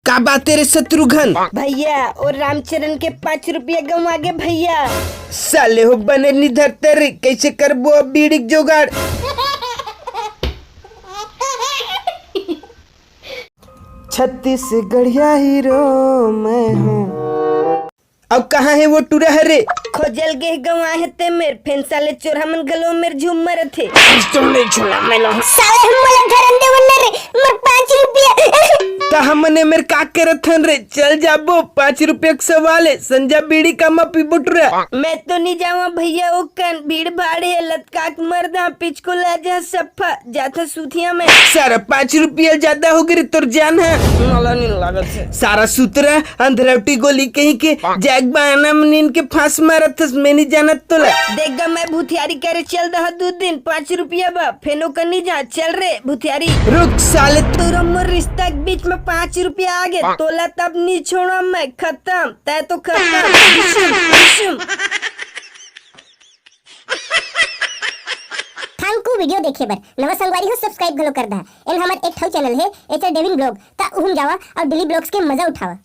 का बात तेरे शत्रुघ्न? भैया और रामचरण के 5 रुपया गंवा गए भैया। साले हो बने निधर कैसे करबो अब बीड़ी के जुगाड़? छत्तीसगढ़िया हीरो मैं हूँ। अब कहाँ है वो टूरा हरे? खोजल के गंवा है ते मेर फेन साले चोरा मन गलो मेर झूमर थे। तुमने छुड़ा मैं ना साले हम मला धरन दे वन्ना रे मर 5 रुपया। ता हमने मेरे का करत हन रे? चल जाबो 5 रुपया का सवाल है। संजा बीड़ी का मा पी बुटरा। मैं तो नहीं जावा भैया वो कन भीड़ भाड़ है लतकाक मरदा पिच को ला जा सफा जाता सूथिया में। सारा 5 रुपया ज्यादा हो गई तोर जान है। मला नहीं लागत है। सारा सूत्रा अंधरवटी गोली कहीं के जैक बाना मन इनके फांस मारत थस मैं नहीं जानत तोला। देख गा मैं भूतियारी करे चल दहा 2 दिन 5 रुपया बा फेनो कनी जा चल रे भूतियारी। रुक साले तोरा मोर रिश्ता के बीच में 5 रुपया आ गए तोला तब नहीं छोड़ा मैं खत्म तय तो खत्म। थांकू वीडियो देखे बर नवा संगवारी हो सब्सक्राइब घलो कर दा एन हमर एक ठो चैनल है एचआर डेविन ब्लॉग ता उहुम जावा और डेली ब्लॉग्स के मजा उठावा।